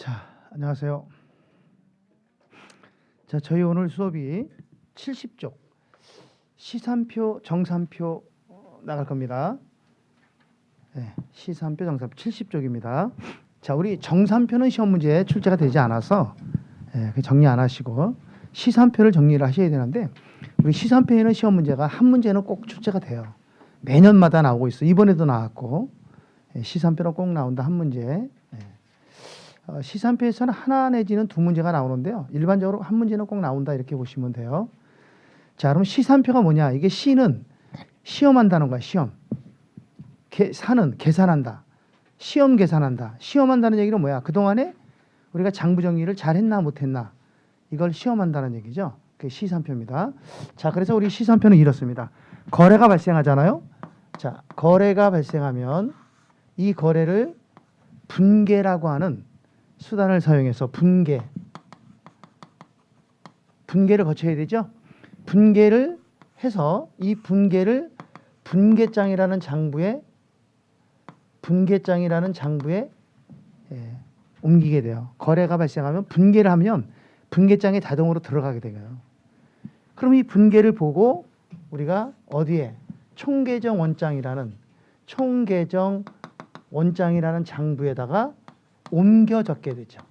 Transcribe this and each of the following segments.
자, 안녕하세요. 자, 저희 오늘 수업이 70쪽 시산표, 정산표 나갈 겁니다. 네, 시산표, 정산표 70쪽입니다. 자, 우리 정산표는 시험 문제에 출제가 되지 않아서 정리 안 하시고 시산표를 정리를 하셔야 되는데, 우리 시산표에는 시험 문제가 한 문제는 꼭 출제가 돼요. 매년마다 나오고 있어. 이번에도 나왔고, 시산표는 꼭 나온다, 한 문제. 시산표에서는 하나 내지는 두 문제가 나오는데요. 일반적으로 한 문제는 꼭 나온다, 이렇게 보시면 돼요. 자, 그럼 시산표가 뭐냐? 이게 시는 시험한다는 거야, 시험. 산은 계산한다. 시험 계산한다. 시험한다는 얘기는 뭐야? 그동안에 우리가 장부 정리를 잘했나 못했나, 이걸 시험한다는 얘기죠. 그게 시산표입니다. 자, 그래서 우리 시산표는 이렇습니다. 거래가 발생하잖아요. 자, 거래가 발생하면 이 거래를 분계라고 하는 수단을 사용해서 분계를 거쳐야 되죠. 분계를 해서 이 분계를 분계장이라는 장부에 옮기게 돼요. 거래가 발생하면 분계를 하면 분계장에 자동으로 들어가게 돼요. 그럼 이 분계를 보고 우리가 어디에 총계정 원장이라는 장부에다가 옮겨 적게 되죠.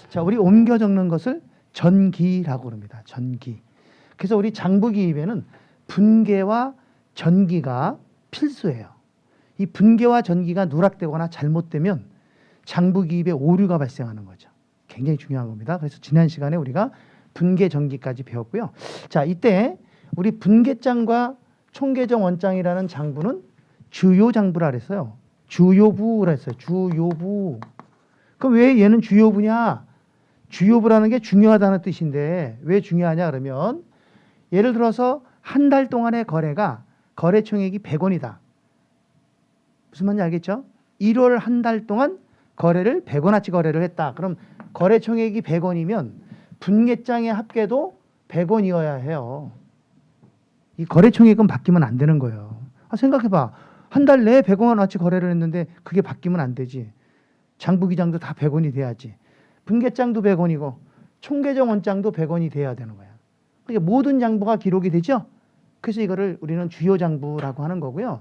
자, 우리 옮겨 적는 것을 전기라고 합니다. 전기. 그래서 우리 장부 기입에는 분계와 전기가 필수예요. 이 분계와 전기가 누락되거나 잘못되면 장부 기입에 오류가 발생하는 거죠. 굉장히 중요한 겁니다. 그래서 지난 시간에 우리가 분계 전기까지 배웠고요. 자, 이때 우리 분계장과 총계정 원장이라는 장부는 주요 장부라 그랬어요. 주요부라 했어요. 주요부. 그럼 왜 얘는 주요부냐? 주요부라는 게 중요하다는 뜻인데 왜 중요하냐 그러면, 예를 들어서 한 달 동안의 거래가 거래총액이 100원이다. 무슨 말인지 알겠죠? 1월 한 달 동안 거래를 100원어치 거래를 했다. 그럼 거래총액이 100원이면 분계장의 합계도 100원이어야 해요. 이 거래총액은 바뀌면 안 되는 거예요. 생각해봐. 한 달 내에 100원어치 거래를 했는데 그게 바뀌면 안 되지. 장부기장도 다 100원이 돼야지. 분계장도 100원이고 총계정 원장도 100원이 돼야 되는 거야. 그러니까 모든 장부가 기록이 되죠. 그래서 이거를 우리는 주요 장부라고 하는 거고요.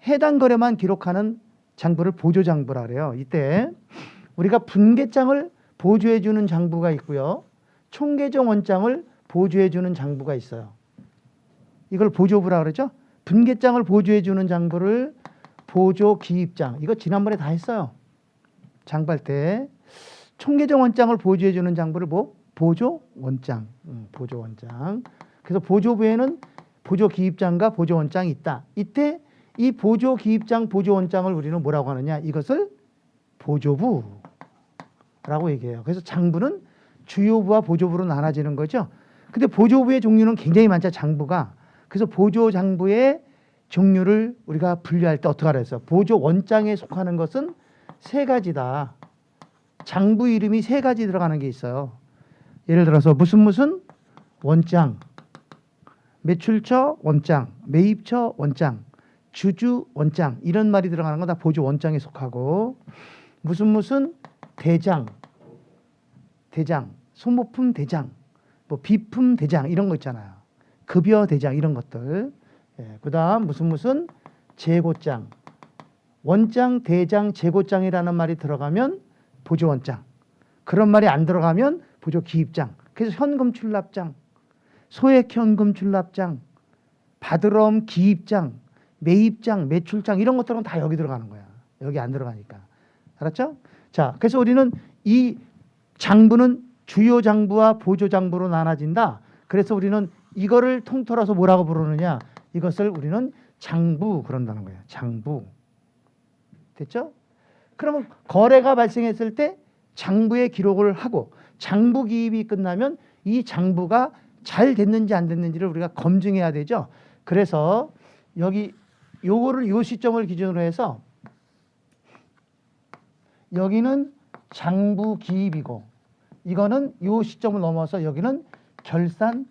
해당 거래만 기록하는 장부를 보조장부라 그래요. 이때 우리가 분계장을 보조해 주는 장부가 있고요. 총계정 원장을 보조해 주는 장부가 있어요. 이걸 보조부라 그러죠. 분계장을 보조해 주는 장부를 보조기입장. 이거 지난번에 다 했어요. 장부할 때. 총계정 원장을 보조해 주는 장부를 보조원장. 보조원장. 그래서 보조부에는 보조기입장과 보조원장이 있다. 이때 이 보조기입장, 보조원장을 우리는 뭐라고 하느냐? 이것을 보조부라고 얘기해요. 그래서 장부는 주요부와 보조부로 나눠지는 거죠. 근데 보조부의 종류는 굉장히 많죠, 장부가. 그래서 보조장부의 종류를 우리가 분류할 때 어떻게 하라 했어요? 보조원장에 속하는 것은 세 가지다. 장부 이름이 세 가지 들어가는 게 있어요. 예를 들어서 무슨 원장, 매출처 원장, 매입처 원장, 주주 원장, 이런 말이 들어가는 건 다 보조 원장에 속하고, 무슨 대장, 소모품 대장, 뭐 비품 대장, 이런 거 있잖아요. 급여 대장, 이런 것들. 그다음 무슨 재고장, 원장, 대장, 재고장이라는 말이 들어가면 보조 원장. 그런 말이 안 들어가면 보조 기입장. 그래서 현금 출납장, 소액 현금 출납장, 받으러옴 기입장, 매입장, 매출장, 이런 것들은 다 여기 들어가는 거야. 여기 안 들어가니까. 알았죠? 자, 그래서 우리는 이 장부는 주요 장부와 보조 장부로 나눠진다. 그래서 우리는 이거를 통틀어서 뭐라고 부르느냐? 이것을 우리는 장부 그런다는 거예요. 장부. 됐죠? 그러면 거래가 발생했을 때 장부에 기록을 하고, 장부 기입이 끝나면 이 장부가 잘 됐는지 안 됐는지를 우리가 검증해야 되죠. 그래서 여기 요거를 요 시점을 기준으로 해서 여기는 장부 기입이고, 이거는 요 시점을 넘어서 여기는 결산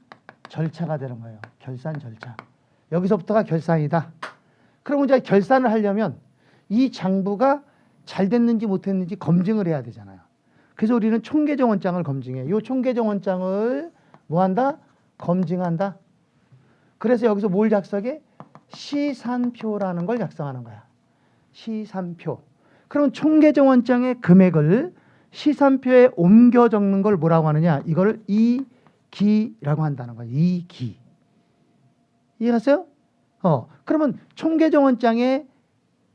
절차가 되는 거예요. 결산 절차. 여기서부터가 결산이다. 그럼 이제 결산을 하려면 이 장부가 잘 됐는지 못했는지 검증을 해야 되잖아요. 그래서 우리는 총계정 원장을 검증해. 이 총계정 원장을 뭐 한다? 검증한다. 그래서 여기서 뭘 작성해? 시산표라는 걸 작성하는 거야. 시산표. 그럼 총계정 원장의 금액을 시산표에 옮겨 적는 걸 뭐라고 하느냐? 이거를 이기라고 한다는 거야. 이기. 이해갔어요? 그러면 총계정 원장의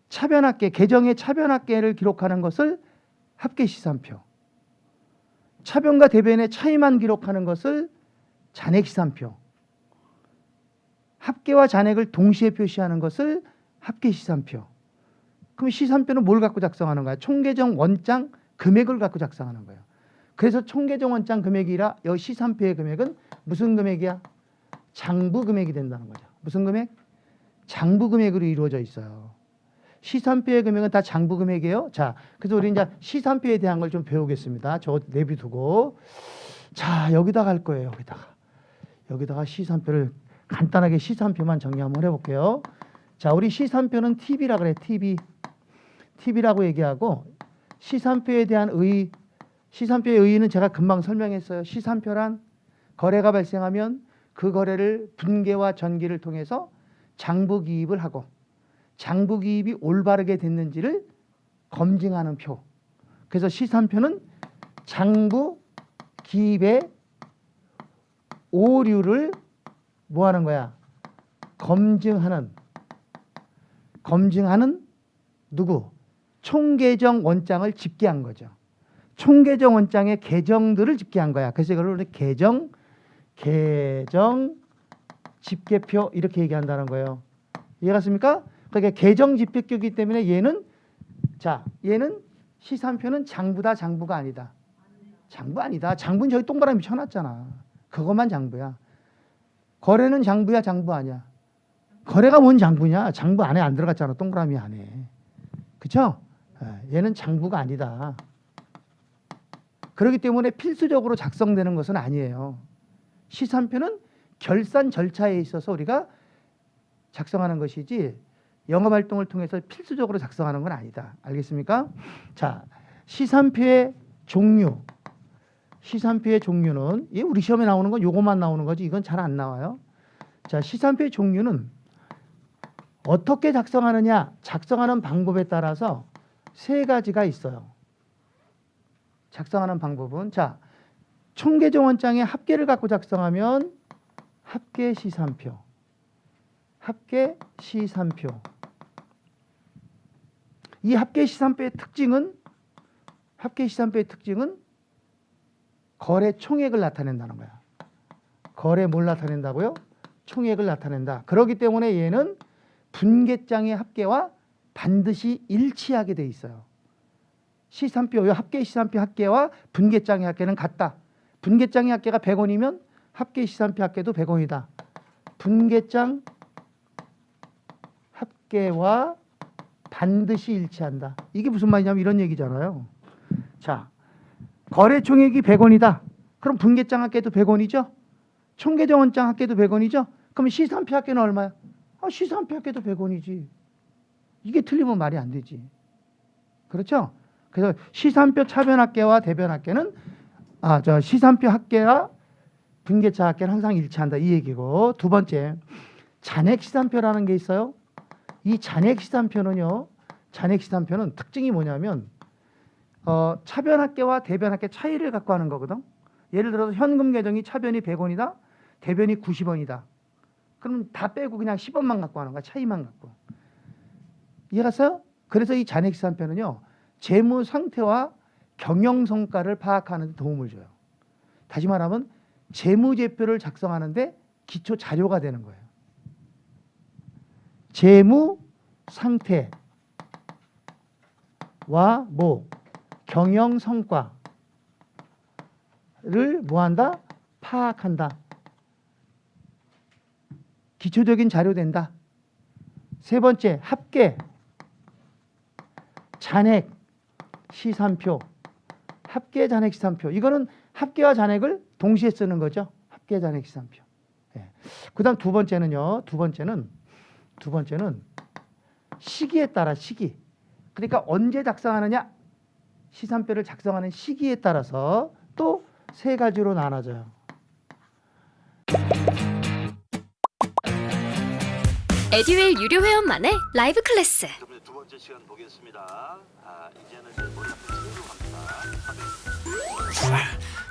차변합계, 계정의 차변합계를 기록하는 것을 합계시산표. 차변과 대변의 차이만 기록하는 것을 잔액시산표. 합계와 잔액을 동시에 표시하는 것을 합계시산표. 그럼 시산표는 뭘 갖고 작성하는 거야? 총계정 원장 금액을 갖고 작성하는 거예요. 그래서 총계정 원장 금액이라 여기 시산표의 금액은 무슨 금액이야? 장부 금액이 된다는 거죠. 무슨 금액? 장부 금액으로 이루어져 있어요. 시산표의 금액은 다 장부 금액이에요. 자, 그래서 우리 이제 시산표에 대한 걸 좀 배우겠습니다. 저거 내비두고. 자, 여기다 갈 거예요. 여기다가 시산표를 간단하게 시산표만 정리 한번 해볼게요. 자, 우리 시산표는 TB라 그래. TB라고 얘기하고 시산표에 대한 의의, 시산표의 의의는 제가 금방 설명했어요. 시산표란 거래가 발생하면 그 거래를 분계와 전기를 통해서 장부 기입을 하고 장부 기입이 올바르게 됐는지를 검증하는 표. 그래서 시산표는 장부 기입의 오류를 뭐 하는 거야? 검증하는 누구? 총계정 원장을 집계한 거죠. 총계정 원장의 계정들을 집계한 거야. 그래서 이걸 우리 계정 집계표 이렇게 얘기한다는 거예요. 이해갔습니까? 그러니까 계정 집계표이기 때문에 얘는 시산표는 장부다, 장부가 아니다. 장부 아니다. 장부는 저기 동그라미 쳐놨잖아. 그것만 장부야. 거래는 장부야, 장부 아니야? 거래가 뭔 장부냐? 장부 안에 안 들어갔잖아. 동그라미 안에. 그렇죠? 얘는 장부가 아니다. 그렇기 때문에 필수적으로 작성되는 것은 아니에요. 시산표는 결산 절차에 있어서 우리가 작성하는 것이지 영업활동을 통해서 필수적으로 작성하는 건 아니다. 알겠습니까? 자, 시산표의 종류. 시산표의 종류는 우리 시험에 나오는 건 요것만 나오는 거지 이건 잘 안 나와요. 자, 시산표의 종류는 어떻게 작성하느냐? 작성하는 방법에 따라서 세 가지가 있어요. 작성하는 방법은 자, 총계정 원장의 합계를 갖고 작성하면 합계시산표. 합계시산표. 이 합계시산표의 특징은 거래 총액을 나타낸다는 거야. 거래 뭘 나타낸다고요? 총액을 나타낸다. 그렇기 때문에 얘는 분계장의 합계와 반드시 일치하게 돼 있어요. 시산표, 합계시산표 합계와 분계장의 합계는 같다. 분계장의 합계가 100원이면 합계시산표 합계도 100원이다. 분계장 합계와 반드시 일치한다. 이게 무슨 말이냐면 이런 얘기잖아요. 자, 거래 총액이 100원이다. 그럼 분계장 합계도 100원이죠? 총계정 원장 합계도 100원이죠? 그럼 시산표 합계는 얼마야? 시산표 합계도 100원이지. 이게 틀리면 말이 안 되지. 그렇죠? 그래서 시산표 차변 합계와 대변 합계는 시산표 합계와 분계차 합계는 항상 일치한다. 이 얘기고. 두 번째, 잔액 시산표라는 게 있어요. 이 잔액 시산표는 특징이 뭐냐면 차변 합계와 대변 합계 차이를 갖고 하는 거거든. 예를 들어서 현금 계정이 차변이 100원이다. 대변이 90원이다. 그럼 다 빼고 그냥 10원만 갖고 하는 거야. 차이만 갖고. 이해갔어요? 그래서 이 잔액 시산표는요. 재무 상태와 경영 성과를 파악하는 데 도움을 줘요. 다시 말하면 재무제표를 작성하는데 기초 자료가 되는 거예요. 재무 상태와 경영 성과를 뭐한다? 파악한다. 기초적인 자료 된다. 세 번째, 합계, 잔액, 시산표, 합계, 잔액, 시산표. 이거는 합계와 잔액을 동시에 쓰는 거죠. 합계, 잔액, 시산표. 그다음 두 번째는 시기에 따라 시기. 그러니까 언제 작성하느냐? 시산표를 작성하는 시기에 따라서 또 세 가지로 나눠져요. 에듀윌 유료 회원만의 라이브 클래스. 그러면 두 번째 시간 보겠습니다. 이제는 이제 머리 한번 채우러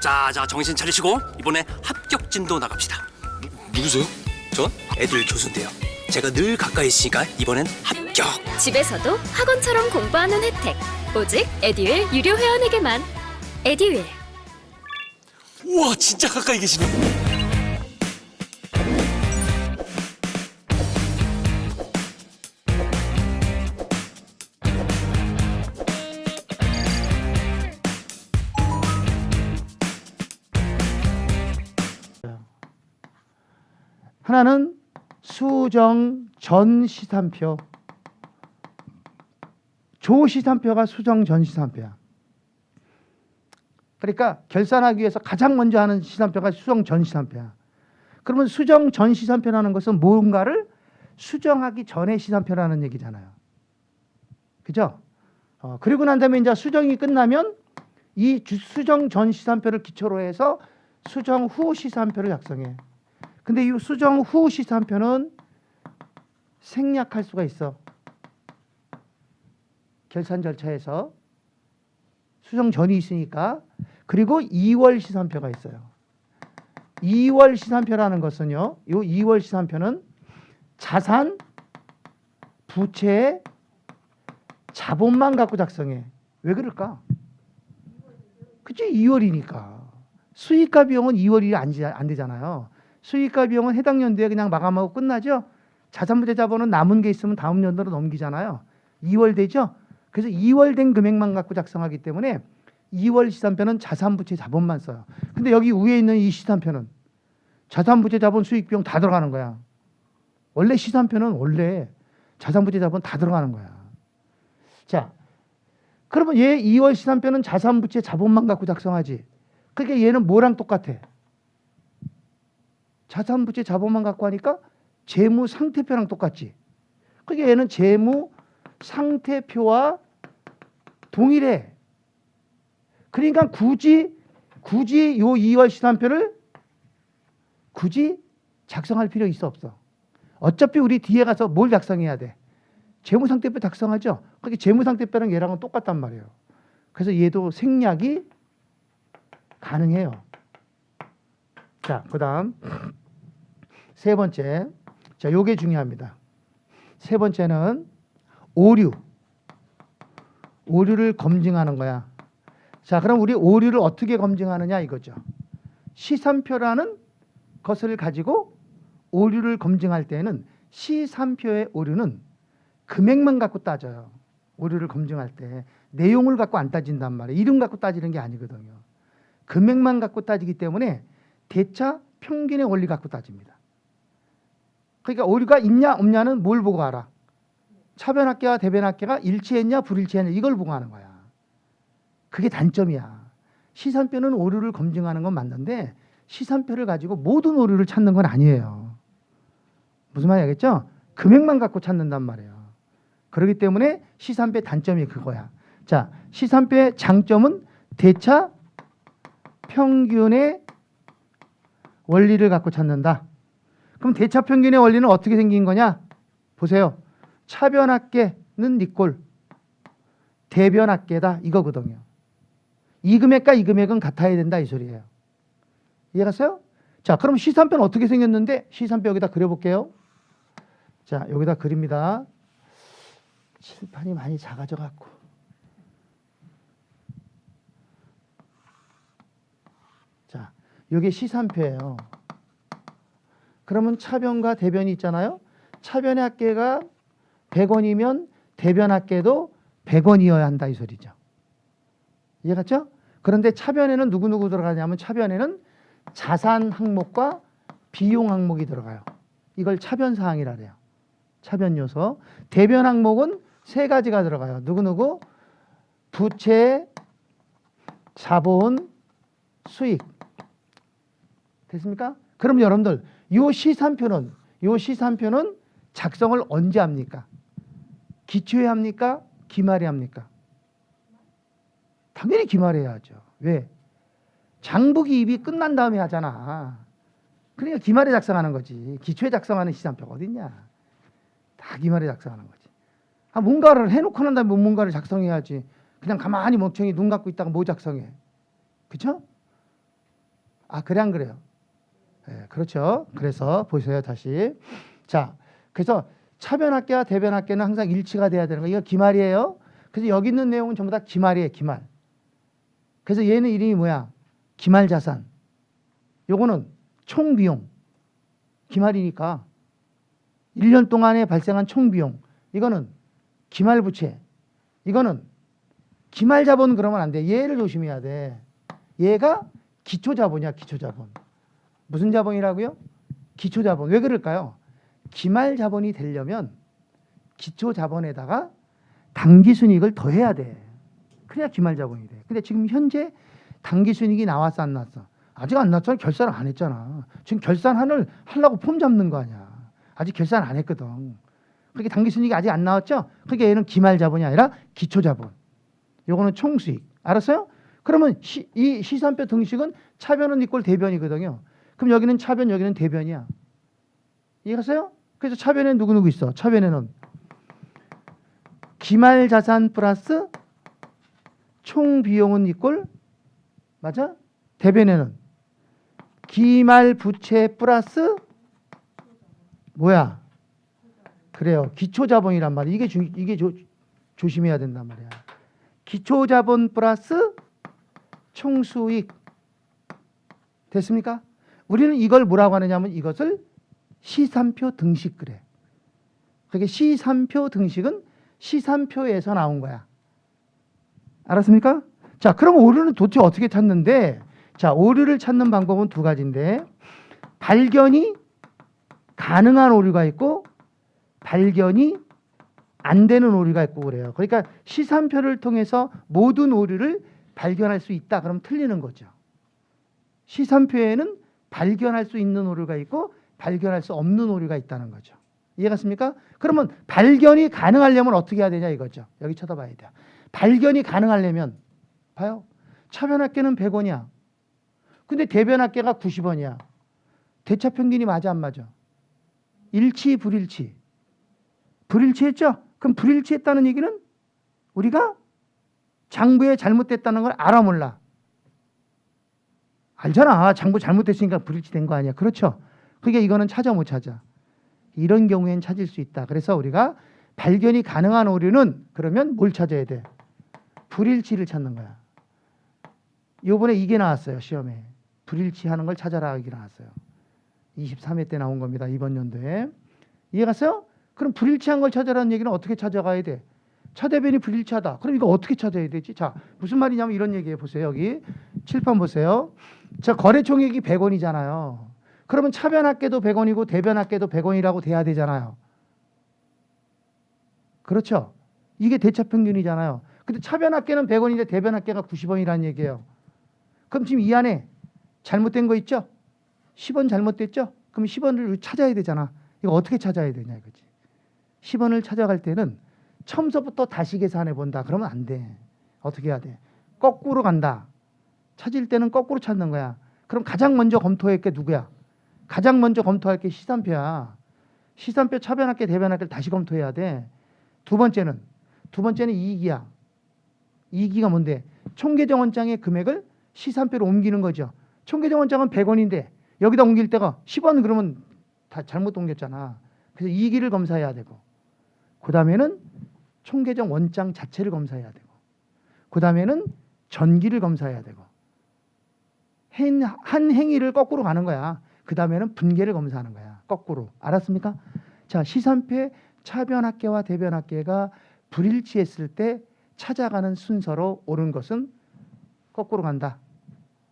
갑니다. 자, 정신 차리시고 이번에 합격 진도 나갑시다. 누구세요? 전 애들 교수인데요. 제가 늘 가까이 있으니까 이번엔 합격. 집에서도 학원처럼 공부하는 혜택. 오직 에듀윌 유료 회원에게만. 에듀윌. 우와, 진짜 가까이 계시네. 하나는 수정 전 시산표. 조 시산표가 수정 전 시산표야. 그러니까 결산하기 위해서 가장 먼저 하는 시산표가 수정 전 시산표야. 그러면 수정 전 시산표라는 것은 뭔가를 수정하기 전에 시산표라는 얘기잖아요. 그죠? 그리고 난 다음에 이제 수정이 끝나면 이 수정 전 시산표를 기초로 해서 수정 후 시산표를 작성해. 근데 이 수정 후 시산표는 생략할 수가 있어. 결산 절차에서 수정 전이 있으니까. 그리고 2월 시산표가 있어요. 2월 시산표라는 것은요. 이 2월 시산표는 자산, 부채, 자본만 갖고 작성해. 왜 그럴까? 그치? 2월이니까. 수익과 비용은 2월이 안 되잖아요. 수익과 비용은 해당 연도에 그냥 마감하고 끝나죠. 자산부채 자본은 남은 게 있으면 다음 연도로 넘기잖아요. 2월 되죠. 그래서 2월 된 금액만 갖고 작성하기 때문에 2월 시산표는 자산부채 자본만 써요. 근데 여기 위에 있는 이 시산표는 자산부채 자본 수익 비용 다 들어가는 거야. 원래 시산표는 원래 자산부채 자본 다 들어가는 거야. 자, 그러면 얘 2월 시산표는 자산부채 자본만 갖고 작성하지. 그러니까 얘는 뭐랑 똑같아? 자산부채 자본만 갖고 하니까 재무 상태표랑 똑같지. 그러니까 얘는 재무 상태표와 동일해. 그러니까 굳이 요 2월 시산표를 굳이 작성할 필요 있어 없어? 어차피 우리 뒤에 가서 뭘 작성해야 돼? 재무 상태표 작성하죠. 그러니까 재무 상태표랑 얘랑은 똑같단 말이에요. 그래서 얘도 생략이 가능해요. 자, 그다음 세 번째. 자, 요게 중요합니다. 세 번째는 오류를 검증하는 거야. 자, 그럼 우리 오류를 어떻게 검증하느냐 이거죠. 시산표라는 것을 가지고 오류를 검증할 때는 시산표의 오류는 금액만 갖고 따져요. 오류를 검증할 때 내용을 갖고 안 따진단 말이에요. 이름 갖고 따지는 게 아니거든요. 금액만 갖고 따지기 때문에 대차 평균의 원리 갖고 따집니다. 그러니까 오류가 있냐 없냐는 뭘 보고 알아? 차변합계와 대변합계가 일치했냐 불일치했냐 이걸 보고 하는 거야. 그게 단점이야. 시산표는 오류를 검증하는 건 맞는데 시산표를 가지고 모든 오류를 찾는 건 아니에요. 무슨 말인지 알겠죠? 금액만 갖고 찾는단 말이에요. 그렇기 때문에 시산표의 단점이 그거야. 자, 시산표의 장점은 대차 평균의 원리를 갖고 찾는다. 그럼 대차 평균의 원리는 어떻게 생긴 거냐? 보세요. 차변합계는 니꼴, 대변합계다 이거거든요. 이 금액과 이 금액은 같아야 된다 이 소리예요. 이해갔어요? 자, 그럼 시산표는 어떻게 생겼는데 시산표 여기다 그려볼게요. 자, 여기다 그립니다. 칠판이 많이 작아져 갖고. 자, 이게 시산표예요. 그러면 차변과 대변이 있잖아요. 차변의 합계가 100원이면 대변 합계도 100원이어야 한다 이 소리죠. 이해갔죠? 그런데 차변에는 누구 들어가냐면 차변에는 자산 항목과 비용 항목이 들어가요. 이걸 차변 사항이라 그래요. 차변 요소. 대변 항목은 세 가지가 들어가요. 누구? 부채, 자본, 수익. 됐습니까? 그럼 여러분들 요 시산표는 작성을 언제 합니까? 기초에 합니까? 기말에 합니까? 당연히 기말해야죠. 왜? 장부기입이 끝난 다음에 하잖아. 그러니까 기말에 작성하는 거지. 기초에 작성하는 시산표가 어딨냐. 다 기말에 작성하는 거지. 뭔가를 해놓고 난 다음에 뭔가를 작성해야지. 그냥 가만히 멍청이 눈 감고 있다가 뭐 작성해. 그렇죠? 그래 안 그래요? 네, 그렇죠. 그래서 보세요 다시. 자, 그래서 차변합계와 대변합계는 항상 일치가 돼야 되는 거. 이거 기말이에요. 그래서 여기 있는 내용은 전부 다 기말이에요. 기말. 그래서 얘는 이름이 뭐야? 기말자산. 요거는 총비용. 기말이니까 1년 동안에 발생한 총비용. 이거는 기말부채. 이거는 기말자본 그러면 안 돼. 얘를 조심해야 돼. 얘가 기초자본이야. 기초자본. 무슨 자본이라고요? 기초자본. 왜 그럴까요? 기말자본이 되려면 기초자본에다가 당기순이익을 더해야 돼. 그래야 기말자본이 돼. 근데 지금 현재 당기순이익이 나왔어 안 나왔어? 아직 안 나왔잖아. 결산을 안 했잖아. 지금 결산을 하려고 폼 잡는 거 아니야. 아직 결산 안 했거든. 그렇게 당기순이익이 아직 안 나왔죠? 그러니까 얘는 기말자본이 아니라 기초자본. 요거는 총수익. 알았어요? 그러면 이 시산표 등식은 차변은 이꼴 대변이거든요. 그럼 여기는 차변, 여기는 대변이야. 이해갔어요? 그래서 차변에 누구 있어? 차변에는 기말자산 플러스 총비용은 이꼴 맞아? 대변에는 기말부채 플러스 뭐야? 그래요. 기초자본이란 말이야. 이게 조심해야 된단 말이야. 기초자본 플러스 총수익. 됐습니까? 우리는 이걸 뭐라고 하느냐면 이것을 시산표 등식 그래. 그게 시산표 등식은 시산표에서 나온 거야. 알았습니까? 자, 그럼 오류는 도대체 어떻게 찾는데? 자, 오류를 찾는 방법은 두 가지인데 발견이 가능한 오류가 있고 발견이 안 되는 오류가 있고 그래요. 그러니까 시산표를 통해서 모든 오류를 발견할 수 있다. 그럼 틀리는 거죠. 시산표에는 발견할 수 있는 오류가 있고 발견할 수 없는 오류가 있다는 거죠. 이해갔습니까? 그러면 발견이 가능하려면 어떻게 해야 되냐 이거죠. 여기 쳐다봐야 돼요. 발견이 가능하려면 봐요. 차변합계는 100원이야. 근데 대변합계가 90원이야. 대차평균이 맞아 안 맞아? 일치 불일치. 불일치했죠? 그럼 불일치했다는 얘기는 우리가 장부에 잘못됐다는 걸 알아 몰라? 알잖아. 장부 잘못됐으니까 불일치된 거 아니야. 그렇죠? 그러니까 이거는 찾아 못 찾아. 이런 경우엔 찾을 수 있다. 그래서 우리가 발견이 가능한 오류는 그러면 뭘 찾아야 돼? 불일치를 찾는 거야. 요번에 이게 나왔어요. 시험에. 불일치하는 걸 찾아라 이게 나왔어요. 23회 때 나온 겁니다. 이번 연도에. 이해갔어요? 그럼 불일치한 걸 찾아라는 얘기는 어떻게 찾아가야 돼? 차대변이 불일치하다. 그럼 이거 어떻게 찾아야 되지? 자, 무슨 말이냐면 이런 얘기해 보세요. 여기 칠판 보세요. 자, 거래총액이 100원이잖아요. 그러면 차변합계도 100원이고 대변합계도 100원이라고 돼야 되잖아요. 그렇죠? 이게 대차평균이잖아요. 근데 차변합계는 100원인데 대변합계가 90원이라는 얘기예요. 그럼 지금 이 안에 잘못된 거 있죠? 10원 잘못됐죠? 그럼 10원을 찾아야 되잖아. 이거 어떻게 찾아야 되냐 이거지. 10원을 찾아갈 때는 처음서부터 다시 계산해 본다. 그러면 안 돼. 어떻게 해야 돼? 거꾸로 간다. 찾을 때는 거꾸로 찾는 거야. 그럼 가장 먼저 검토할 게 누구야? 가장 먼저 검토할 게 시산표야. 시산표 차변합계 대변합계를 다시 검토해야 돼. 두 번째는 이익이야. 이익이가 뭔데? 총계정원장의 금액을 시산표로 옮기는 거죠. 총계정원장은 100원인데 여기다 옮길 때가 10원 그러면 다 잘못 옮겼잖아. 그래서 이익을 검사해야 되고 그 다음에는 총계정 원장 자체를 검사해야 되고 그 다음에는 전기를 검사해야 되고 한 행위를 거꾸로 가는 거야. 그 다음에는 분계를 검사하는 거야. 거꾸로. 알았습니까? 자, 시산표의 차변합계와 대변합계가 불일치했을 때 찾아가는 순서로 옳은 것은 거꾸로 간다.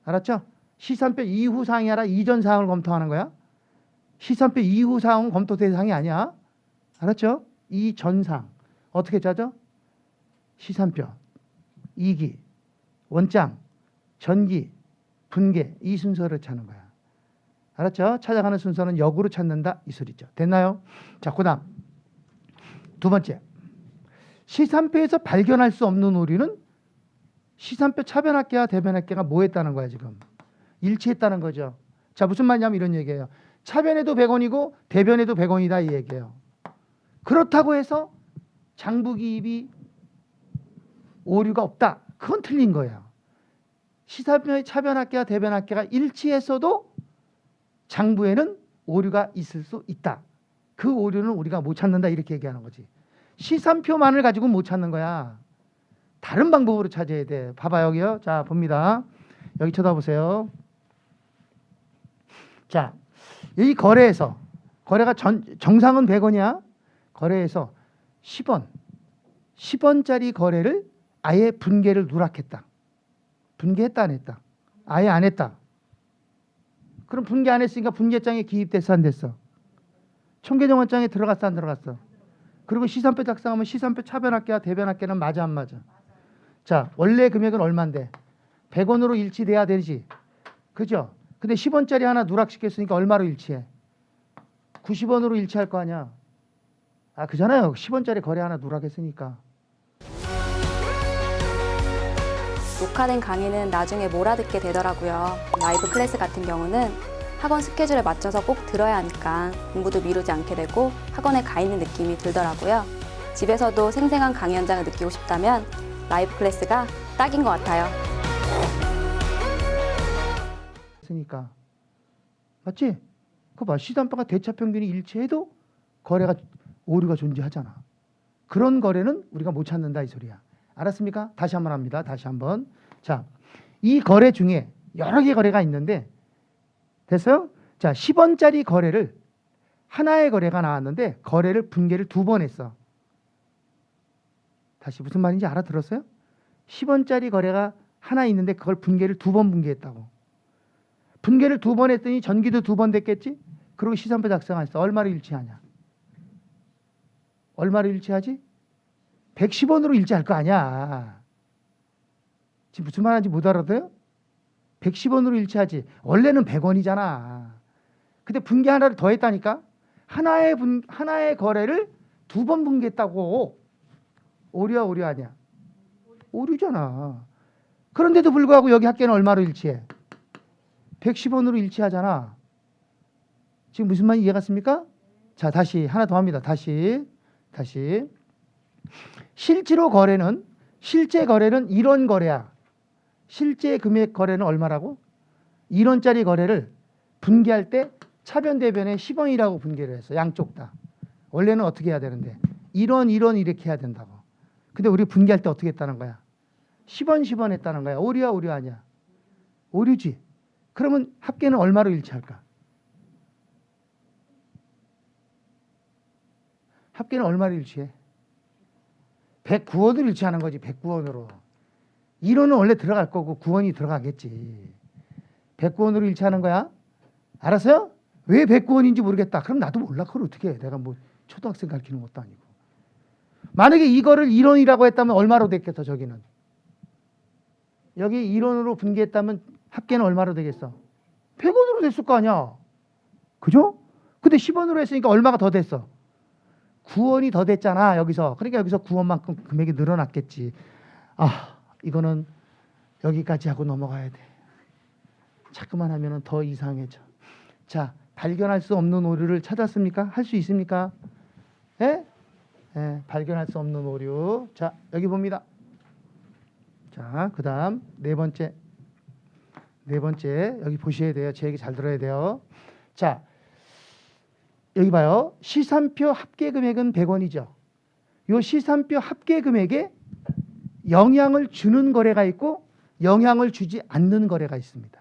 알았죠? 시산표 이후 사항이 아니라 이전 사항을 검토하는 거야. 시산표 이후 사항은 검토 대상이 아니야. 알았죠? 이전 사항. 어떻게 찾아? 시산표, 이기, 원장, 전기, 분계 이 순서를 찾는 거야. 알았죠? 찾아가는 순서는 역으로 찾는다 이 소리죠. 됐나요? 자, 그다음 두 번째. 시산표에서 발견할 수 없는 오류는 시산표 차변합계와 대변합계가 뭐 했다는 거야 지금? 일치했다는 거죠. 자, 무슨 말이냐면 이런 얘기예요. 차변에도 100원이고 대변에도 100원이다 이 얘기예요. 그렇다고 해서 장부기입이 오류가 없다. 그건 틀린 거예요. 시산표의 차변합계와 대변합계가 일치했어도 장부에는 오류가 있을 수 있다. 그 오류는 우리가 못 찾는다 이렇게 얘기하는 거지. 시산표만을 가지고 못 찾는 거야. 다른 방법으로 찾아야 돼. 봐봐 여기요. 자, 봅니다. 여기 쳐다보세요. 자, 이 거래에서 거래가 정상은 100원이야. 거래에서 10원짜리 거래를 아예 분개를 누락했다. 분개했다 안 했다? 아예 안 했다. 그럼 분개 안 했으니까 분개장에 기입됐어 안 됐어? 총계정원장에 들어갔어 안 들어갔어? 그리고 시산표 작성하면 시산표 차변합계와 대변합계는 맞아 안 맞아? 자, 원래 금액은 얼마인데? 100원으로 일치돼야 되지. 그죠? 근데 10원짜리 하나 누락시켰으니까 얼마로 일치해? 90원으로 일치할 거 아니야. 아, 그잖아요. 10원짜리 거래 하나 누락했으니까. 녹화된 강의는 나중에 몰아듣게 되더라고요. 라이브 클래스 같은 경우는 학원 스케줄에 맞춰서 꼭 들어야 하니까 공부도 미루지 않게 되고 학원에 가 있는 느낌이 들더라고요. 집에서도 생생한 강의 현장을 느끼고 싶다면 라이브 클래스가 딱인 것 같아요. 했으니까. 맞지? 그거 봐. 시산표가 대차평균이 일치해도 거래가 오류가 존재하잖아. 그런 거래는 우리가 못 찾는다 이 소리야. 알았습니까? 다시 한번 합니다. 다시 한번. 자, 이 거래 중에 여러 개 거래가 있는데 됐어요? 자, 10원짜리 거래를 하나의 거래가 나왔는데 거래를 분개를 2번 했어. 다시 무슨 말인지 알아들었어요? 10원짜리 거래가 하나 있는데 그걸 분개를 2번 분개했다고. 분개를 2번 했더니 전기도 2번 됐겠지? 그리고 시산표 작성했어. 얼마로 일치하냐? 얼마로 일치하지? 110원으로 일치할 거 아니야. 지금 무슨 말인지 못 알아들어요? 110원으로 일치하지. 원래는 100원이잖아. 근데 분개 하나를 더 했다니까? 하나의 거래를 2번 분개했다고. 오류야, 오류 아니야? 오류잖아. 그런데도 불구하고 여기 합계는 얼마로 일치해? 110원으로 일치하잖아. 지금 무슨 말인지 이해가 갔습니까? 자, 다시 하나 더 합니다. 다시. 실제 거래는 이런 거래야. 실제 금액 거래는 얼마라고? 1원짜리 거래를 분개할 때 차변 대변에 10원이라고 분개를 했어. 양쪽 다. 원래는 어떻게 해야 되는데 1원 이렇게 해야 된다고. 근데 우리 분개할 때 어떻게 했다는 거야? 10원 했다는 거야. 오류야, 오류 아니야? 오류지. 그러면 합계는 얼마로 일치할까? 합계는 얼마로 일치해? 109원으로 일치하는 거지. 109원으로. 1원은 원래 들어갈 거고 9원이 들어가겠지. 109원으로 일치하는 거야. 알았어요? 왜 109원인지 모르겠다. 그럼 나도 몰라. 그걸 어떻게 해. 내가 뭐 초등학생 가르치는 것도 아니고. 만약에 이거를 1원이라고 했다면 얼마로 됐겠어 저기는. 여기 1원으로 분개했다면 합계는 얼마로 되겠어? 100원으로 됐을 거 아니야. 그죠? 근데 10원으로 했으니까 얼마가 더 됐어? 9원이 더 됐잖아 여기서. 그러니까 여기서 9원만큼 금액이 늘어났겠지. 아, 이거는 여기까지 하고 넘어가야 돼. 자꾸만 하면 더 이상해져. 자, 발견할 수 없는 오류를 찾았습니까? 할 수 있습니까? 예? 예, 발견할 수 없는 오류. 자, 여기 봅니다. 자, 그 다음 네 번째 여기 보셔야 돼요. 제 얘기 잘 들어야 돼요. 자, 여기 봐요. 시산표 합계 금액은 100원이죠. 이 시산표 합계 금액에 영향을 주는 거래가 있고 영향을 주지 않는 거래가 있습니다.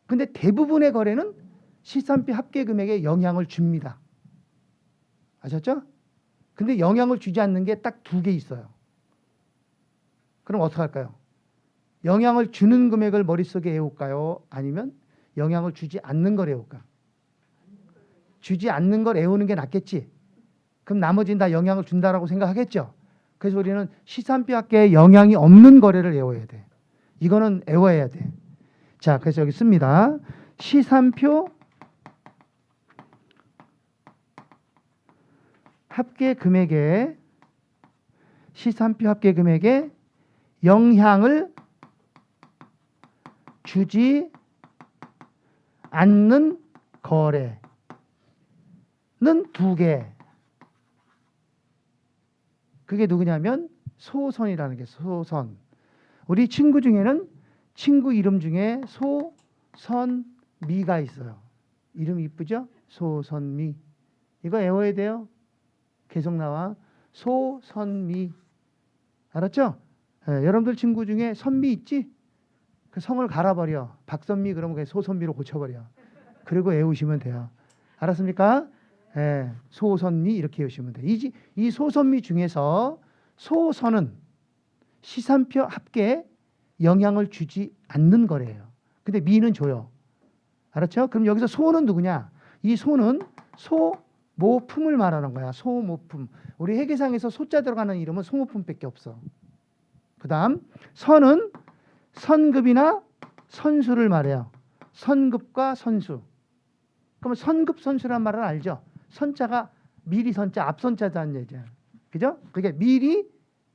근데 대부분의 거래는 시산표 합계 금액에 영향을 줍니다. 아셨죠? 근데 영향을 주지 않는 게 딱 2개 있어요. 그럼 어떻게 할까요? 영향을 주는 금액을 머릿속에 외울까요? 아니면 영향을 주지 않는 걸 외울까? 주지 않는 걸 외우는 게 낫겠지. 그럼 나머지는 다 영향을 준다라고 생각하겠죠. 그래서 우리는 시산표 합계에 영향이 없는 거래를 외워야 돼. 이거는 외워야 돼. 자, 그래서 여기 씁니다. 시산표 합계 금액에 시산표 합계 금액에 영향을 주지 않는 거래는 두 개. 그게 누구냐면 소선이라는 게 소선. 우리 친구 중에는 친구 이름 중에 소선미가 있어요. 이름 이쁘죠? 소선미. 이거 외워야 돼요. 계속 나와. 소선미. 알았죠? 여러분들 친구 중에 선미 있지? 그 성을 갈아버려. 박선미 그러면 그냥 소선미로 고쳐버려. 그리고 외우시면 돼요. 알았습니까? 소선미 이렇게 외우시면 돼요. 이 소선미 중에서 소선은 시산표 합계에 영향을 주지 않는 거래요. 근데 미는 줘요. 알았죠? 그럼 여기서 소는 누구냐? 이 소는 소모품을 말하는 거야. 소모품. 우리 회계상에서 소자 들어가는 이름은 소모품밖에 없어. 그 다음 선은 선급이나 선수를 말해요. 선급과 선수. 그러면 선급 선수란 말은 알죠? 선자가 미리 선자, 앞선자다는 얘기야. 그죠? 그게 미리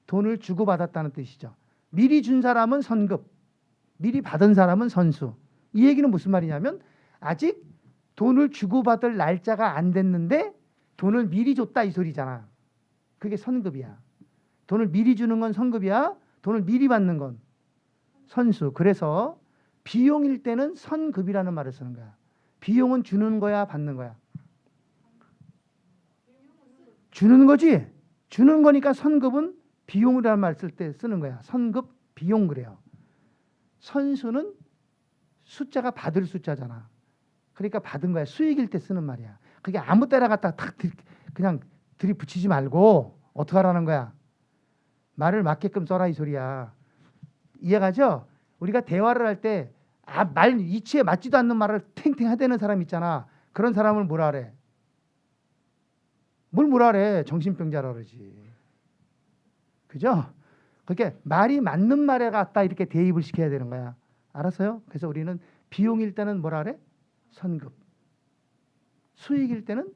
돈을 주고받았다는 뜻이죠. 미리 준 사람은 선급, 미리 받은 사람은 선수. 이 얘기는 무슨 말이냐면 아직 돈을 주고받을 날짜가 안 됐는데 돈을 미리 줬다 이 소리잖아. 그게 선급이야. 돈을 미리 주는 건 선급이야. 돈을 미리 받는 건 선수. 그래서 비용일 때는 선급이라는 말을 쓰는 거야. 비용은 주는 거야, 받는 거야? 주는 거지. 주는 거니까 선급은 비용이라는 말 쓸 때 쓰는 거야. 선급, 비용 그래요. 선수는 숫자가 받을 숫자잖아. 그러니까 받은 거야. 수익일 때 쓰는 말이야. 그게 아무 때나 갖다가 탁 그냥 들이붙이지 말고 어떻게 하라는 거야. 말을 맞게끔 써라 이 소리야. 이해가죠? 우리가 대화를 할 때 말 이치에 맞지도 않는 말을 탱탱 하대는 사람 있잖아. 그런 사람을 뭐라 그래? 뭘 뭐라 그래? 정신병자라 그러지. 그죠? 그렇게 말이 맞는 말에 갖다 이렇게 대입을 시켜야 되는 거야. 알았어요? 그래서 우리는 비용일 때는 뭐라 그래? 선급. 수익일 때는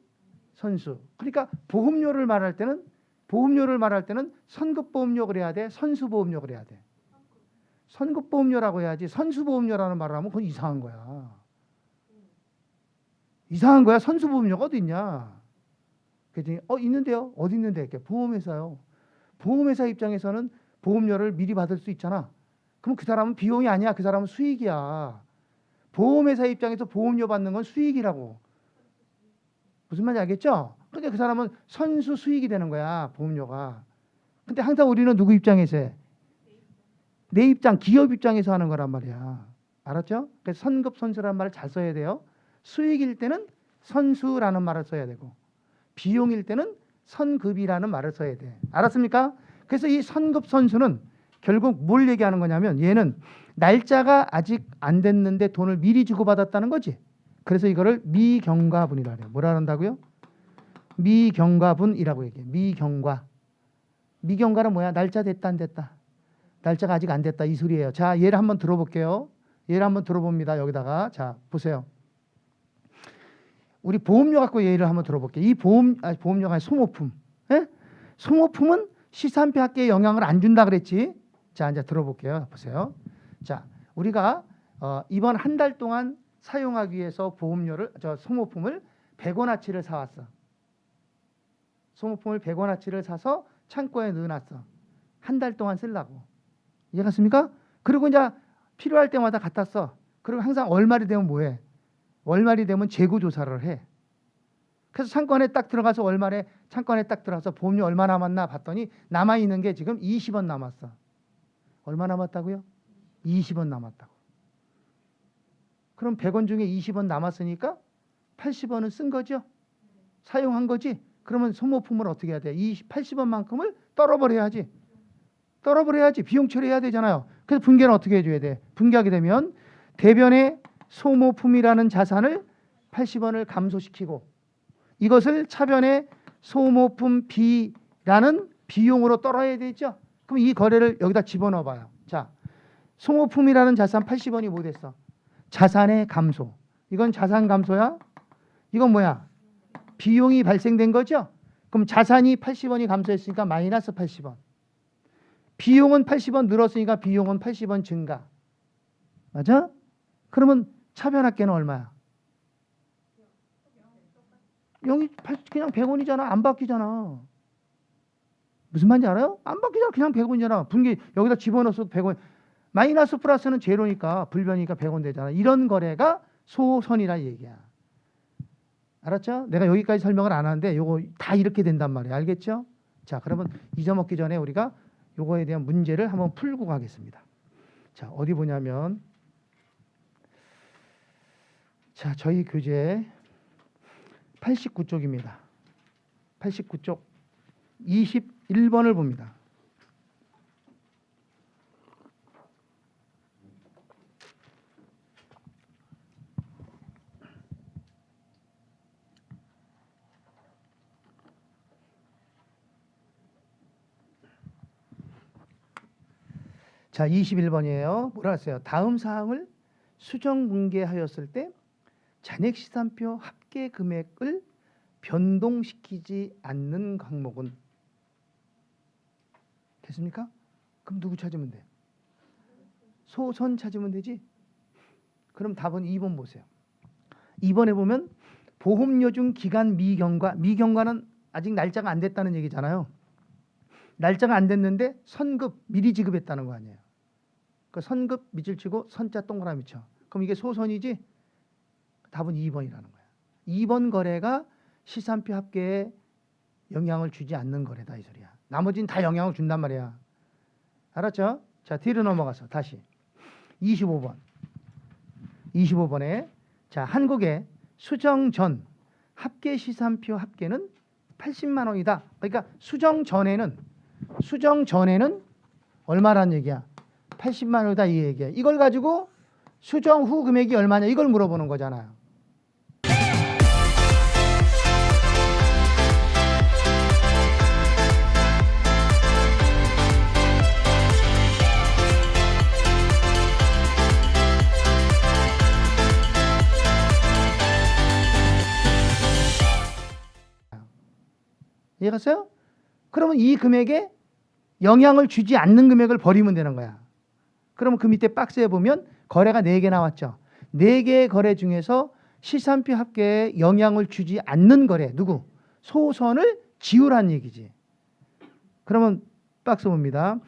선수. 그러니까 보험료를 말할 때는 선급보험료 그래야 돼? 선수보험료 그래야 돼? 선급보험료라고 해야지 선수보험료라는 말을 하면 그건 이상한 거야. 이상한 거야. 선수보험료가 어디 있냐? 그랬더니 있는데요. 어디 있는데? 보험회사요. 보험회사 입장에서는 보험료를 미리 받을 수 있잖아. 그럼 그 사람은 비용이 아니야. 그 사람은 수익이야. 보험회사 입장에서 보험료 받는 건 수익이라고. 무슨 말인지 알겠죠? 그러니까 그 사람은 선수 수익이 되는 거야. 보험료가. 근데 항상 우리는 누구 입장에서 해? 내 입장, 기업 입장에서 하는 거란 말이야. 알았죠? 그래서 선급, 선수라는 말을 잘 써야 돼요. 수익일 때는 선수라는 말을 써야 되고 비용일 때는 선급이라는 말을 써야 돼. 알았습니까? 그래서 이 선급, 선수는 결국 뭘 얘기하는 거냐면 얘는 날짜가 아직 안 됐는데 돈을 미리 주고받았다는 거지. 그래서 이거를 미경과분이라고 해요. 뭐라 한다고요? 미경과분이라고 얘기해. 미경과. 미경과는 뭐야? 날짜 됐다 안 됐다. 날짜가 아직 안 됐다 이 소리예요. 자, 얘를 한번 들어볼게요. 얘를 한번 들어봅니다. 여기다가 자 보세요. 우리 보험료 갖고 얘를 한번 들어볼게요. 이 보험료가 아니라 소모품. 예? 소모품은 시산표 합계에 영향을 안 준다 그랬지. 자, 이제 들어볼게요. 보세요. 자, 우리가 이번 한 달 동안 사용하기 위해서 소모품을 100원어치를 사왔어. 소모품을 100원어치를 사서 창고에 넣어놨어. 한 달 동안 쓰려고. 이해갔습니까? 그리고 이제 필요할 때마다 갖다 써. 그리고 항상 월말이 되면 뭐해? 월말이 되면 재고 조사를 해. 그래서 창고에 딱 들어가서 월말에 창고에 딱 들어가서 보험료 얼마 남았나 봤더니 남아있는 게 지금 20원 남았어. 얼마 남았다고요? 20원 남았다고. 그럼 100원 중에 20원 남았으니까 80원은 쓴 거죠? 사용한 거지? 그러면 소모품을 어떻게 해야 돼? 이 80원만큼을 떨어버려야지. 떨어버려야지. 비용 처리해야 되잖아요. 그래서 분계는 어떻게 해줘야 돼? 분계하게 되면 대변의 소모품이라는 자산을 80원을 감소시키고 이것을 차변의 소모품 B라는 비용으로 떨어야 되죠. 그럼 이 거래를 여기다 집어넣어 봐요. 자, 소모품이라는 자산 80원이 뭐 됐어? 자산의 감소. 이건 자산 감소야? 이건 뭐야? 비용이 발생된 거죠? 그럼 자산이 80원이 감소했으니까 마이너스 80원. 비용은 80원 늘었으니까 비용은 80원 증가. 맞아? 그러면 차변합계는 얼마야? 0이 그냥 100원이잖아. 안 바뀌잖아. 무슨 말인지 알아요? 안 바뀌잖아. 그냥 100원이잖아. 분기 여기다 집어넣어서 100원. 마이너스 플러스는 제로니까 불변이니까 100원 되잖아. 이런 거래가 소선이라 얘기야. 알았죠? 내가 여기까지 설명을 안 하는데 요거 다 이렇게 된단 말이에요. 알겠죠? 자, 그러면 잊어먹기 전에 우리가 요거에 대한 문제를 한번 풀고 가겠습니다. 자, 어디 보냐면 자, 저희 교재 89쪽입니다. 89쪽 21번을 봅니다. 자, 21번이에요. 뭐라 했어요? 다음 사항을 수정 분계하였을 때 잔액 시산표 합계 금액을 변동시키지 않는 항목은 됐습니까? 그럼 누구 찾으면 돼? 소선 찾으면 되지? 그럼 답은 2번 보세요. 2번에 보면 보험료 중 기간 미경과, 미경과는 아직 날짜가 안 됐다는 얘기잖아요. 날짜가 안 됐는데 선급 미리 지급했다는 거 아니에요. 그 선급 밑줄 치고 선자 동그라미 쳐. 그럼 이게 소선이지? 답은 2번이라는 거야. 2번 거래가 시산표 합계에 영향을 주지 않는 거래다 이 소리야. 나머지는 다 영향을 준단 말이야. 알았죠? 자, 뒤로 넘어가서 다시 25번. 25번에 자, 한국의 수정 전 합계 시산표 합계는 80만 원이다. 그러니까 수정 전에는 얼마란 얘기야? 80만 원이다 이 얘기야. 이걸 가지고 수정 후 금액이 얼마냐 이걸 물어보는 거잖아요. 이해갔어요? 그러면 이 금액에 영향을 주지 않는 금액을 버리면 되는 거야. 그러면 그 밑에 박스에 보면 거래가 4개 나왔죠. 4개의 거래 중에서 시산표 합계에 영향을 주지 않는 거래. 누구? 소선을 지우라는 얘기지. 그러면 박스 봅니다.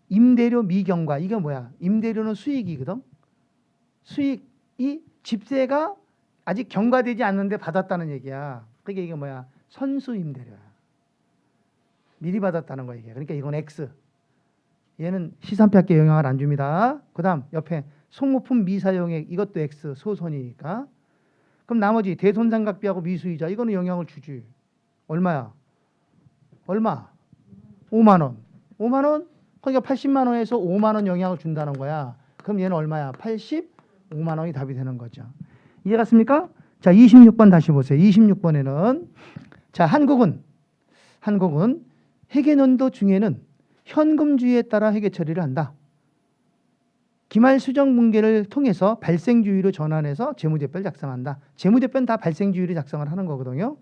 임대료 미경과 이게 뭐야? 임대료는 수익이거든. 수익이 집세가 아직 경과되지 않는데 받았다는 얘기야. 그게 이게 뭐야? 선수 임대료야. 미리 받았다는 거야 이게. 그러니까 이건 X. 얘는 시산표 합계에 영향을 안 줍니다. 그 다음 옆에 소모품 미사용액 이것도 X 소선이니까. 그럼 나머지 대손상각비하고 미수이자 이거는 영향을 주지. 얼마야? 얼마? 5만 원. 5만 원? 그러니까 80만 원에서 5만 원 영향을 준다는 거야. 그럼 얘는 얼마야? 85만 원이 답이 되는 거죠. 이해갔습니까? 자, 26번 다시 보세요. 26번에는 자, 한국은 회계연도 중에는 현금주의에 따라 회계 처리를 한다. 기말 수정 분계를 통해서 발생주의로 전환해서 재무제표를 작성한다. 재무제표는 다 발생주의로 작성을 하는 거거든요.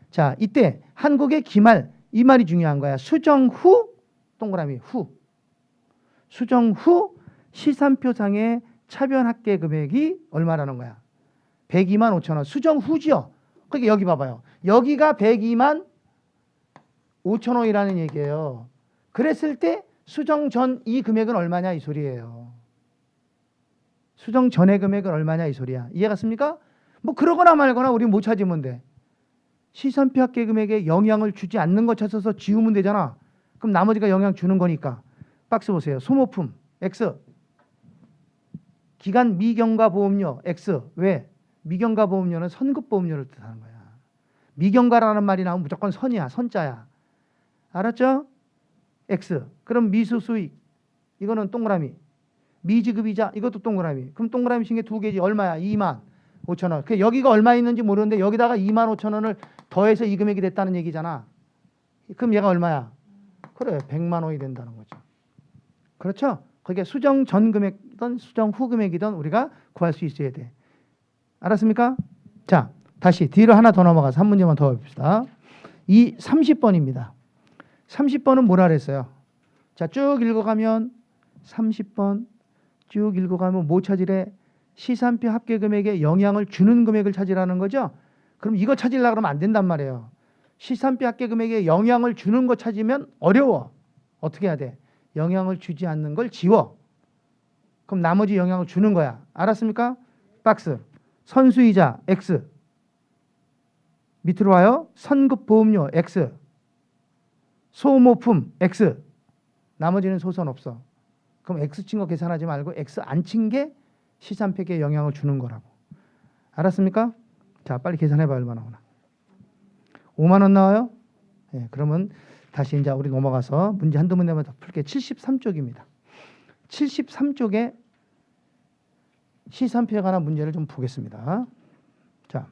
자, 이때 한국의 기말 이 말이 중요한 거야. 수정 후 동그라미 후. 수정 후 시산표상의 차변 합계 금액이 얼마라는 거야? 102만 5천 원. 수정 후지요. 그러니까 여기 봐봐요. 여기가 102만 5천 원이라는 얘기예요. 그랬을 때 수정 전 이 금액은 얼마냐 이 소리예요. 수정 전의 금액은 얼마냐 이 소리야. 이해갔습니까? 뭐 그러거나 말거나 우리 못 찾으면 돼. 시산표 합계 금액에 영향을 주지 않는 거 찾아서 지우면 되잖아. 그럼 나머지가 영향 주는 거니까. 박스 보세요. 소모품 X. 기간 미경과 보험료 X. 왜? 미경과 보험료는 선급 보험료를 뜻하는 거야. 미경과라는 말이 나오면 무조건 선이야. 선자야. 알았죠? X. 그럼 미수 수익. 이거는 동그라미. 미지급이자 이것도 동그라미. 그럼 동그라미 친 게 2개지. 얼마야? 2만 5천 원. 여기가 얼마 있는지 모르는데 여기다가 2만 5천 원을 더해서 이 금액이 됐다는 얘기잖아. 그럼 얘가 얼마야? 그래. 100만 원이 된다는 거죠. 그렇죠? 그게 수정 전 금액이든 수정 후 금액이든 우리가 구할 수 있어야 돼. 알았습니까? 자, 다시 뒤로 하나 더 넘어가서 한 문제만 더 봅시다. 이 30번입니다. 30번은 뭐라 그랬어요? 자, 쭉 읽어가면 30번 쭉 읽어가면 뭐 찾으래? 시산표 합계 금액에 영향을 주는 금액을 찾으라는 거죠. 그럼 이거 찾으려고 그러면 안 된단 말이에요. 시산표 합계 금액에 영향을 주는 거 찾으면 어려워. 어떻게 해야 돼? 영향을 주지 않는 걸 지워. 그럼 나머지 영향을 주는 거야. 알았습니까? 박스. 선수이자 X. 밑으로 와요. 선급보험료 X. 소모품 X. 나머지는 소선 없어. 그럼 X 친 거 계산하지 말고 X 안 친 게 시산표에 영향을 주는 거라고. 알았습니까? 자, 빨리 계산해 봐. 얼마 나오나. 5만 원 나와요? 예, 그러면 다시 이제 우리 넘어가서 문제 한두 문제만 더 풀게. 73쪽입니다. 73쪽에 시산표에 관한 문제를 좀 보겠습니다. 자,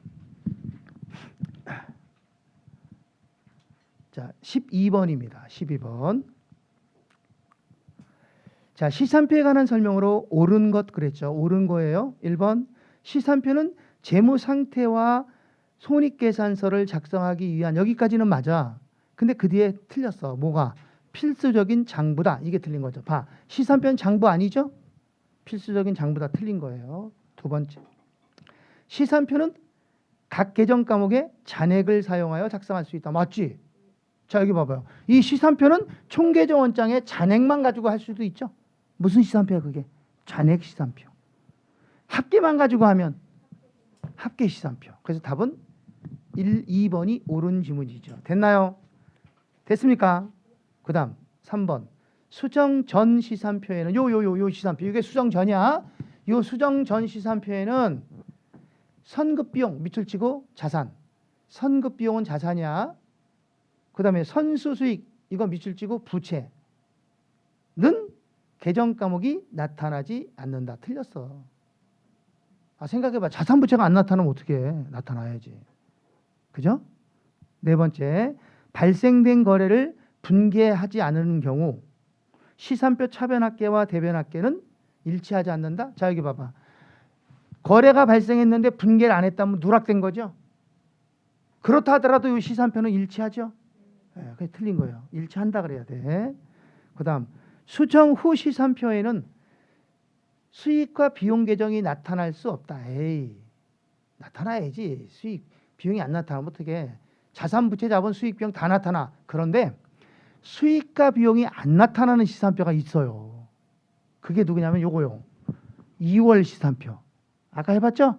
12번입니다. 12번. 자, 시산표에 관한 설명으로 옳은 것 그랬죠. 옳은 거예요. 1번. 시산표는 재무 상태와 손익계산서를 작성하기 위한, 여기까지는 맞아. 근데 그 뒤에 틀렸어. 뭐가? 필수적인 장부다. 이게 틀린 거죠. 봐. 시산표는 장부 아니죠? 필수적인 장부다. 틀린 거예요. 두 번째. 시산표는 각 계정 과목에 잔액을 사용하여 작성할 수 있다. 맞지? 자, 여기 봐봐요. 이 시산표는 총계정 원장에 잔액만 가지고 할 수도 있죠. 무슨 시산표야 그게? 잔액 시산표. 합계만 가지고 하면 합계 시산표. 그래서 답은 1, 2번이 옳은 지문이죠. 됐나요? 됐습니까? 그 다음 3번. 수정 전 시산표에는 요 시산표. 이게 수정 전이야. 요 수정 전 시산표에는 선급비용 밑줄 치고 자산. 선급비용은 자산이야. 그 다음에 선수수익 이거 밑줄 치고 부채는 계정 과목이 나타나지 않는다. 틀렸어. 아, 생각해봐. 자산부채가 안 나타나면 어떻게 해? 나타나야지. 그죠? 네 번째. 발생된 거래를 분개하지 않는 경우 시산표 차변합계와 대변합계는 일치하지 않는다. 자, 여기 봐봐. 거래가 발생했는데 분개를 안 했다면 누락된 거죠. 그렇다 하더라도 이 시산표는 일치하죠. 네, 그게 틀린 거예요. 일치한다 그래야 돼. 그 다음 수정 후 시산표에는 수익과 비용 계정이 나타날 수 없다. 에이, 나타나야지. 수익, 비용이 안 나타나면 어떻게? 자산, 부채, 자본, 수익, 비용 다 나타나. 그런데 수익과 비용이 안 나타나는 시산표가 있어요. 그게 누구냐면 요거요. 2월 시산표. 아까 해봤죠?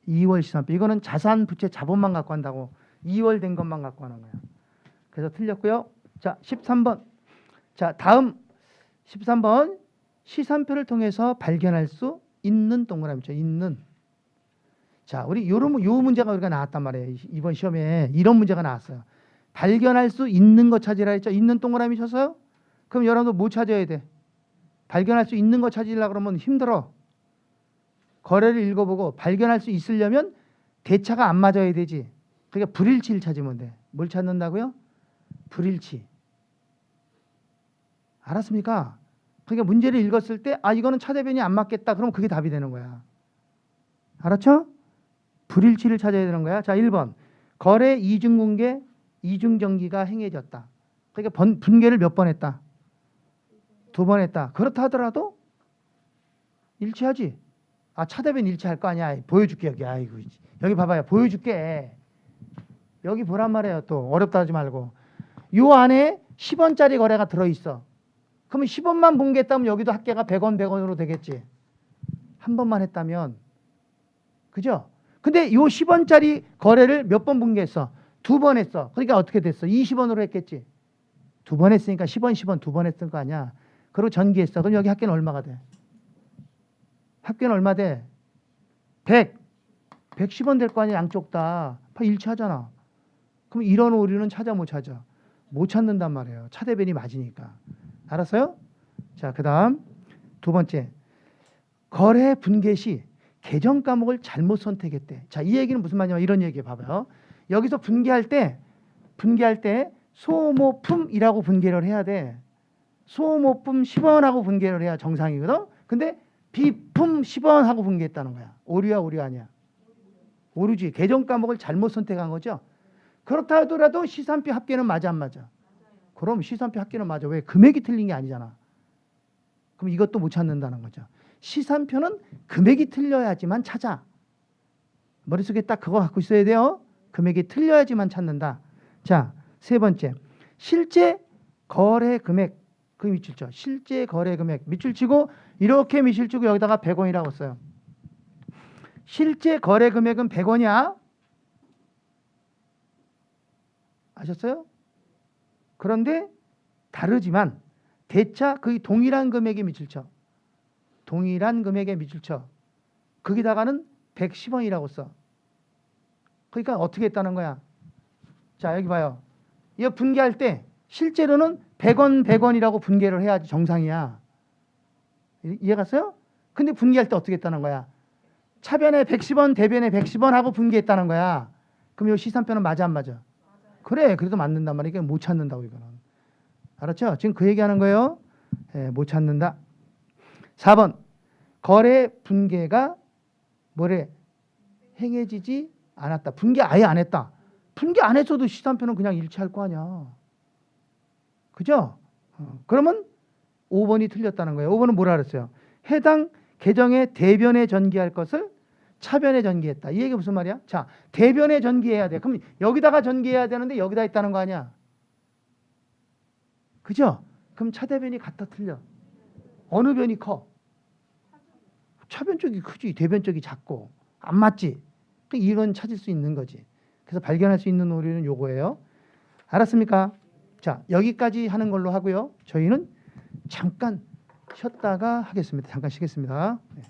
2월 시산표. 이거는 자산, 부채, 자본만 갖고 한다고. 2월 된 것만 갖고 하는 거야. 그래서 틀렸고요. 자, 13번. 자, 다음 13번. 시산표를 통해서 발견할 수 있는 동그라미죠. 있는. 자, 우리 요 문제가 우리가 나왔단 말이에요. 이번 시험에 이런 문제가 나왔어요. 발견할 수 있는 거 찾으라 했죠. 있는 동그라미 쳤어요? 그럼 여러분들 뭐 찾아야 돼? 발견할 수 있는 거 찾으려고 그러면 힘들어. 거래를 읽어보고 발견할 수 있으려면 대차가 안 맞아야 되지. 그러니까 불일치를 찾으면 돼. 뭘 찾는다고요? 불일치. 알았습니까? 그러니까 문제를 읽었을 때 아, 이거는 차대변이 안 맞겠다. 그럼 그게 답이 되는 거야. 알았죠? 불일치를 찾아야 되는 거야. 자, 1번. 거래 이중공개, 이중정기가 행해졌다. 그러니까 분개를 몇 번 했다? 2번 했다. 그렇다 하더라도 일치하지. 아, 차대변 일치할 거 아니야. 보여줄게 여기. 아이고, 여기 봐봐요. 보여줄게. 여기 보란 말이에요. 또 어렵다 하지 말고. 요 안에 10원짜리 거래가 들어있어. 그러면 10원만 분개했다면 여기도 합계가 100원 100원으로 되겠지. 한 번만 했다면. 그죠? 근데 요 10원짜리 거래를 몇 번 분개했어? 2번 했어. 그러니까 어떻게 됐어? 20원으로 했겠지. 2번 했으니까 10원 10원 2번 했을 거 아니야. 그리고 전기했어. 그럼 여기 합계는 얼마가 돼? 합계는 얼마 돼? 100. 110원 될 거 아니야. 양쪽 다. 일치하잖아. 그럼 이런 오류는 찾아 못 찾아? 못 찾는단 말이에요. 차대변이 맞으니까. 알았어요? 자, 그 다음 두 번째. 거래 분개 시 계정 과목을 잘못 선택했대. 자, 이 얘기는 무슨 말이냐면 이런 얘기 봐봐요. 여기서 분개할 때 소모품이라고 분개를 해야 돼. 소모품 10원하고 분개를 해야 정상이거든. 근데 비품 10원 하고 분개했다는 거야. 오류야, 오류 아니야? 오류지. 계정 과목을 잘못 선택한 거죠. 그렇다 하더라도 시산표 합계는 맞아 안 맞아? 그럼 시산표 합계는 맞아. 왜? 금액이 틀린 게 아니잖아. 그럼 이것도 못 찾는다는 거죠. 시산표는 금액이 틀려야지만 찾아. 머릿속에 딱 그거 갖고 있어야 돼요. 금액이 틀려야지만 찾는다. 자, 세 번째. 실제 거래 금액. 그 밑줄 쳐. 실제 거래 금액. 밑줄 치고 이렇게 밑줄 치고 여기다가 100원이라고 써요. 실제 거래 금액은 100원이야. 아셨어요? 그런데 다르지만 대차 거의 동일한 금액에 밑줄 쳐. 동일한 금액에 밑줄 쳐. 거기다가는 110원이라고 써. 그러니까 어떻게 했다는 거야? 자, 여기 봐요. 이거 분개할 때 실제로는 100원, 100원이라고 분개를 해야지 정상이야. 이해 갔어요? 근데 분개할 때 어떻게 했다는 거야? 차변에 110원, 대변에 110원 하고 분개했다는 거야. 그럼 이 시산표는 맞아 안 맞아? 그래, 그래도 맞는단 말이야. 못 찾는다고 이거는. 알았죠? 지금 그 얘기하는 거예요. 예, 못 찾는다. 4번. 거래 분개가 뭐래? 행해지지 않았다. 분개 아예 안 했다. 분개 안 했어도 시산표는 그냥 일치할 거 아니야. 그죠? 그러면 5번이 틀렸다는 거예요. 5번은 뭐라 그랬어요? 해당 계정의 대변에 전개할 것을 차변에 전개했다. 이 얘기 무슨 말이야? 자, 대변에 전개해야 돼. 그럼 여기다가 전개해야 되는데 여기다 있다는 거 아니야? 그죠? 그럼 차대변이 같아 틀려? 어느 변이 커? 차변 쪽이 크지. 대변 쪽이 작고. 안 맞지? 이건 찾을 수 있는 거지. 그래서 발견할 수 있는 오류는 요거예요. 알았습니까? 자, 여기까지 하는 걸로 하고요. 저희는 잠깐 쉬었다가 하겠습니다. 잠깐 쉬겠습니다. 네.